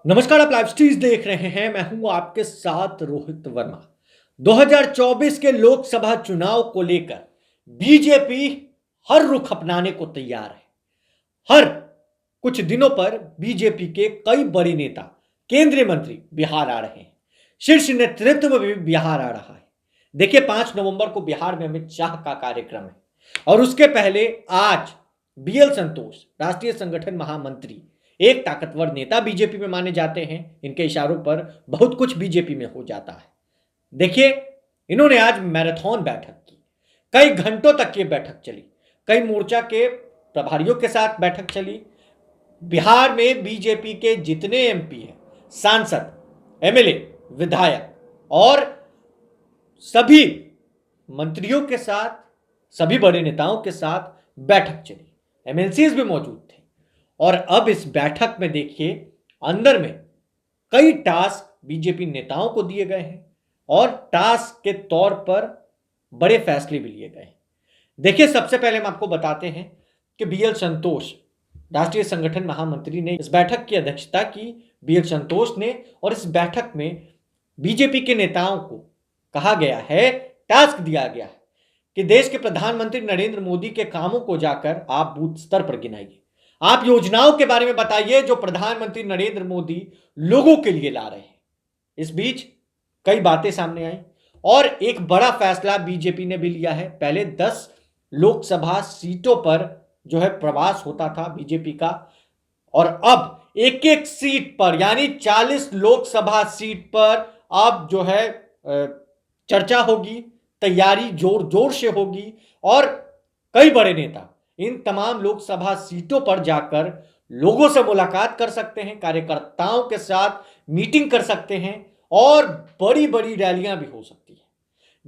नमस्कार, आप लाइव स्ट्रीज देख रहे हैं। मैं हूं आपके साथ रोहित वर्मा। 2024 के लोकसभा चुनाव को लेकर बीजेपी हर रुख अपनाने को तैयार है। हर कुछ दिनों पर बीजेपी के कई बड़े नेता, केंद्रीय मंत्री बिहार आ रहे हैं। शीर्ष नेतृत्व भी बिहार आ रहा है। देखिए, 5 नवंबर को बिहार में अमित शाह का कार्यक्रम है और उसके पहले आज बीएल संतोष, राष्ट्रीय संगठन महामंत्री, एक ताकतवर नेता बीजेपी में माने जाते हैं। इनके इशारों पर बहुत कुछ बीजेपी में हो जाता है। देखिए, इन्होंने आज मैराथन बैठक की। कई घंटों तक ये बैठक चली। कई मोर्चा के प्रभारियों के साथ बैठक चली। बिहार में बीजेपी के जितने एमपी हैं, सांसद, एमएलए, विधायक और सभी मंत्रियों के साथ, सभी बड़े नेताओं के साथ बैठक चली। एमएलसीज भी मौजूद थे। और अब इस बैठक में देखिए, अंदर में कई टास्क बीजेपी नेताओं को दिए गए हैं और टास्क के तौर पर बड़े फैसले भी लिए गए हैं। देखिए, सबसे पहले हम आपको बताते हैं कि बीएल संतोष, राष्ट्रीय संगठन महामंत्री, ने इस बैठक की अध्यक्षता की। बीएल संतोष ने, और इस बैठक में बीजेपी के नेताओं को कहा गया है, टास्क दिया गया है कि देश के प्रधानमंत्री नरेंद्र मोदी के कामों को जाकर आप बूथ स्तर पर गिनाइए। आप योजनाओं के बारे में बताइए जो प्रधानमंत्री नरेंद्र मोदी लोगों के लिए ला रहे हैं। इस बीच कई बातें सामने आई और एक बड़ा फैसला बीजेपी ने भी लिया है। पहले 10 लोकसभा सीटों पर जो है प्रवास होता था बीजेपी का, और अब एक एक सीट पर, यानी 40 लोकसभा सीट पर अब जो है चर्चा होगी, तैयारी जोर जोर से होगी और कई बड़े नेता इन तमाम लोकसभा सीटों पर जाकर लोगों से मुलाकात कर सकते हैं, कार्यकर्ताओं के साथ मीटिंग कर सकते हैं और बड़ी बड़ी रैलियां भी हो सकती हैं।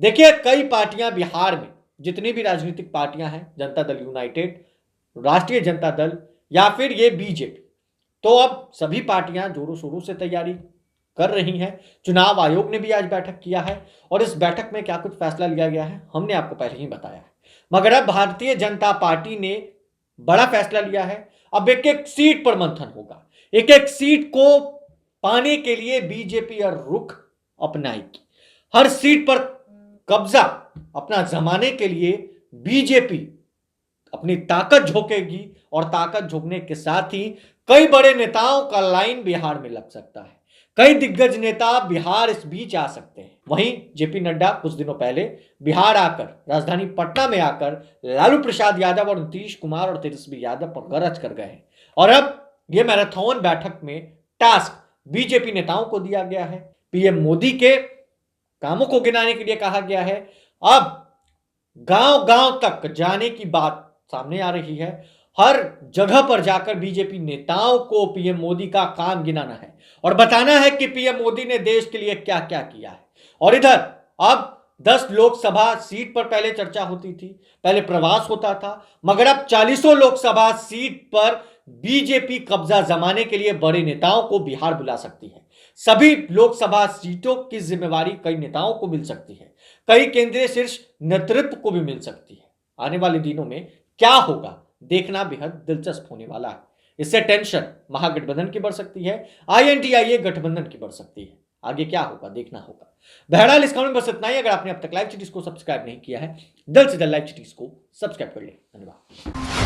देखिए, कई पार्टियां बिहार में, जितनी भी राजनीतिक पार्टियां हैं, जनता दल यूनाइटेड, राष्ट्रीय जनता दल या फिर ये बीजेपी, तो अब सभी पार्टियां जोरों शोरों से तैयारी कर रही हैं। चुनाव आयोग ने भी आज बैठक किया है और इस बैठक में क्या कुछ फैसला लिया गया है हमने आपको पहले ही बताया है। मगर अब भारतीय जनता पार्टी ने बड़ा फैसला लिया है। अब एक एक सीट पर मंथन होगा। एक एक सीट को पाने के लिए बीजेपी और रुख अपनाएगी। हर सीट पर कब्जा अपना जमाने के लिए बीजेपी अपनी ताकत झोंकेगी और ताकत झोंकने के साथ ही कई बड़े नेताओं का लाइन बिहार में लग सकता है। कई दिग्गज नेता बिहार इस बीच आ सकते हैं। वहीं जेपी नड्डा कुछ दिनों पहले बिहार आकर, राजधानी पटना में आकर लालू प्रसाद यादव और नीतीश कुमार और तेजस्वी यादव पर गरज कर गए हैं। और अब यह मैराथन बैठक में टास्क बीजेपी नेताओं को दिया गया है। पीएम मोदी के कामों को गिनाने के लिए कहा गया है। अब गांव गांव तक जाने की बात सामने आ रही है। हर जगह पर जाकर बीजेपी नेताओं को पीएम मोदी का काम गिनाना है और बताना है कि पीएम मोदी ने देश के लिए क्या क्या किया है। और इधर अब 10 लोकसभा सीट पर पहले चर्चा होती थी, पहले प्रवास होता था, मगर अब 40 लोकसभा सीट पर बीजेपी कब्जा जमाने के लिए बड़े नेताओं को बिहार बुला सकती है। सभी लोकसभा सीटों की जिम्मेवारी कई नेताओं को मिल सकती है, कई केंद्रीय शीर्ष नेतृत्व को भी मिल सकती है। आने वाले दिनों में क्या होगा, देखना बेहद दिलचस्प होने वाला है। इससे टेंशन महागठबंधन की बढ़ सकती है, आईएनडीआईए गठबंधन की बढ़ सकती है। आगे क्या होगा, देखना होगा। बहरहाल, इस खबर में बस इतना ही। अगर आपने अब तक लाइव चिटीज को सब्सक्राइब नहीं किया है, जल्द से जल्द लाइव चिटीज को सब्सक्राइब कर ले। धन्यवाद।